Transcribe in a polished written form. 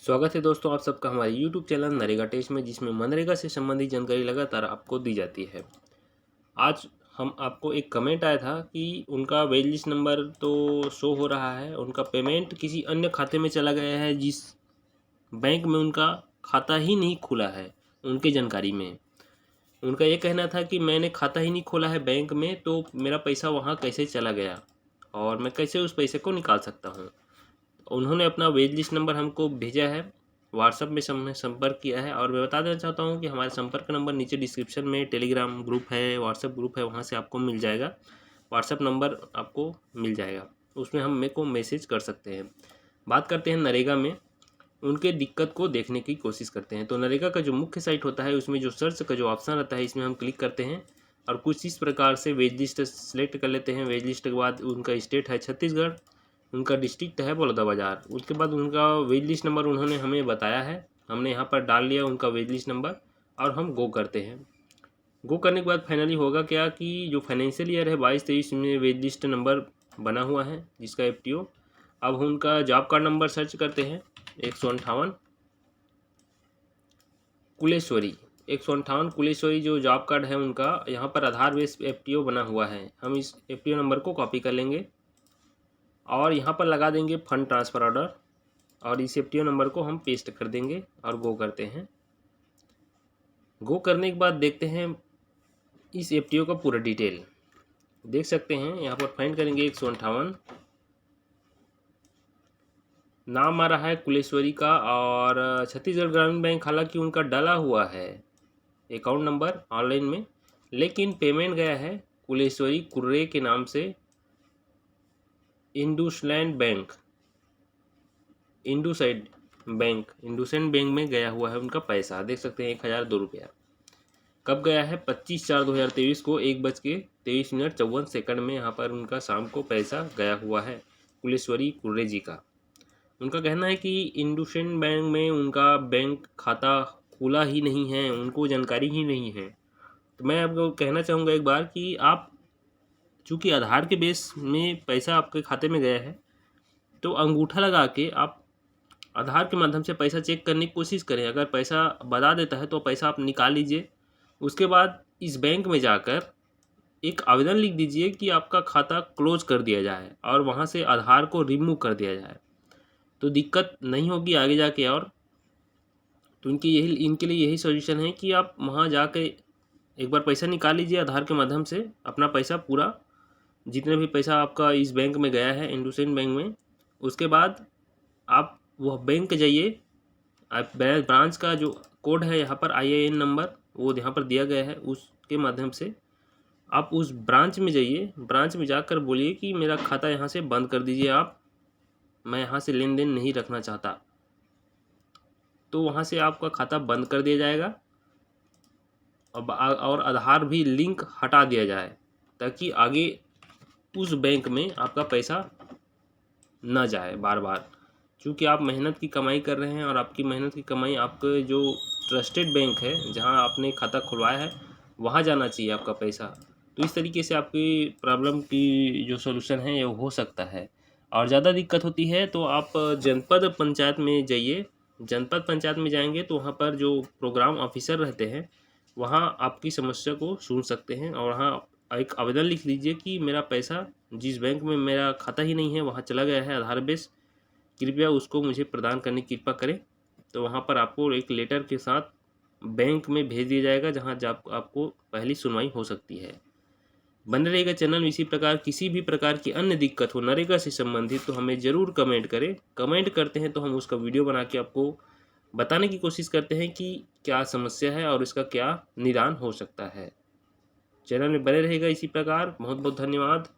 स्वागत है दोस्तों आप सबका हमारे YouTube चैनल नरेगा टेस्ट में, जिसमें मनरेगा से संबंधित जानकारी लगातार आपको दी जाती है। आज हम आपको एक कमेंट आया था कि उनका वेज लिस्ट नंबर तो शो हो रहा है, उनका पेमेंट किसी अन्य खाते में चला गया है जिस बैंक में उनका खाता ही नहीं खुला है। उनके जानकारी में उनका ये कहना था कि मैंने खाता ही नहीं खोला है बैंक में, तो मेरा पैसा वहाँ कैसे चला गया और मैं कैसे उस पैसे को निकाल सकता हूँ। उन्होंने अपना वेज लिस्ट नंबर हमको भेजा है, व्हाट्सअप में हमने संपर्क किया है। और मैं बता देना चाहता हूँ कि हमारे संपर्क नंबर नीचे डिस्क्रिप्शन में टेलीग्राम ग्रुप है, व्हाट्सअप ग्रुप है, वहाँ से आपको मिल जाएगा। व्हाट्सअप नंबर आपको मिल जाएगा, उसमें हम मेरे को मैसेज कर सकते हैं। बात करते हैं नरेगा में, उनके दिक्कत को देखने की कोशिश करते हैं। तो नरेगा का जो मुख्य साइट होता है उसमें जो सर्च का जो ऑप्शन रहता है, इसमें हम क्लिक करते हैं और कुछ इस प्रकार से वेज लिस्ट सेलेक्ट कर लेते हैं। वेज लिस्ट के बाद उनका स्टेट है छत्तीसगढ़, उनका डिस्ट्रिक्ट है बलौदाबाजार। उसके बाद उनका वेज लिस्ट नंबर उन्होंने हमें बताया है, हमने यहाँ पर डाल लिया उनका वेज लिस्ट नंबर और हम गो करते हैं। गो करने के बाद फाइनली होगा क्या कि जो फाइनेंशियल ईयर है 22-23 में वेज लिस्ट नंबर बना हुआ है जिसका FTO। अब हम उनका जॉब कार्ड नंबर सर्च करते हैं 158 कुलेश्वरी, 158 कुलेश्वरी जो जॉब कार्ड है उनका, यहाँ पर आधार बेस FTO बना हुआ है। हम इस FTO नंबर को कॉपी कर लेंगे और यहाँ पर लगा देंगे फंड ट्रांसफ़र ऑर्डर और इस FTO नंबर को हम पेस्ट कर देंगे और गो करते हैं। गो करने के बाद देखते हैं इस FTO का पूरा डिटेल देख सकते हैं। यहाँ पर फाइंड करेंगे 158, नाम आ रहा है कुलेश्वरी का और छत्तीसगढ़ ग्रामीण बैंक, हालांकि उनका डाला हुआ है अकाउंट नंबर ऑनलाइन में, लेकिन पेमेंट गया है कुलेश्वरी कुर्रे के नाम से इंडसलैंड बैंक, इंडसलैंड बैंक में गया हुआ है उनका पैसा। देख सकते हैं 1002 रुपया। कब गया है? 25/4/2023 को 1:23:54 में यहाँ पर उनका शाम को पैसा गया हुआ है कुलेश्वरी कुर्रे जी का। उनका कहना है कि इंडसलैंड बैंक में उनका बैंक खाता खुला ही नहीं है, उनको जानकारी ही नहीं है। तो मैं आपको कहना चाहूँगा एक बार कि आप चूँकि आधार के बेस में पैसा आपके खाते में गया है, तो अंगूठा लगा के आप आधार के माध्यम से पैसा चेक करने की कोशिश करें। अगर पैसा बता देता है तो पैसा आप निकाल लीजिए। उसके बाद इस बैंक में जाकर एक आवेदन लिख दीजिए कि आपका खाता क्लोज कर दिया जाए और वहाँ से आधार को रिमूव कर दिया जाए, तो दिक्कत नहीं होगी आगे जाके। और तो इनके लिए यही सॉल्यूशन है कि आप वहाँ जाके एक बार पैसा निकाल लीजिए आधार के माध्यम से, अपना पैसा पूरा जितने भी पैसा आपका इस बैंक में गया है इंडसलैंड बैंक में। उसके बाद आप वह बैंक जाइए, आप ब्रांच का जो कोड है यहाँ पर IIN नंबर वो यहाँ पर दिया गया है, उसके माध्यम से आप उस ब्रांच में जाइए। ब्रांच में जाकर बोलिए कि मेरा खाता यहाँ से बंद कर दीजिए आप, मैं यहाँ से लेन देन नहीं रखना चाहता। तो वहाँ से आपका खाता बंद कर दिया जाएगा और आधार भी लिंक हटा दिया जाए, ताकि आगे उस बैंक में आपका पैसा ना जाए बार बार। क्योंकि आप मेहनत की कमाई कर रहे हैं और आपकी मेहनत की कमाई आपके जो ट्रस्टेड बैंक है जहां आपने खाता खुलवाया है वहां जाना चाहिए आपका पैसा। तो इस तरीके से आपकी प्रॉब्लम की जो सॉल्यूशन है ये हो सकता है। और ज़्यादा दिक्कत होती है तो आप जनपद पंचायत में जाइए। जनपद पंचायत में जाएंगे तो वहाँ पर जो प्रोग्राम ऑफिसर रहते हैं वहाँ आपकी समस्या को सुन सकते हैं और वहाँ एक आवेदन लिख लीजिए कि मेरा पैसा जिस बैंक में मेरा खाता ही नहीं है वहाँ चला गया है आधार बेस, कृपया उसको मुझे प्रदान करने की कृपा करें। तो वहाँ पर आपको एक लेटर के साथ बैंक में भेज दिया जाएगा जहाँ आपको पहली सुनवाई हो सकती है। बने रहेगा चैनल। इसी प्रकार किसी भी प्रकार की अन्य दिक्कत हो नरेगा से संबंधित तो हमें ज़रूर कमेंट करें। कमेंट करते हैं तो हम उसका वीडियो बना के आपको बताने की कोशिश करते हैं कि क्या समस्या है और इसका क्या निदान हो सकता है। चैनल में बने रहेगा इसी प्रकार। बहुत बहुत धन्यवाद।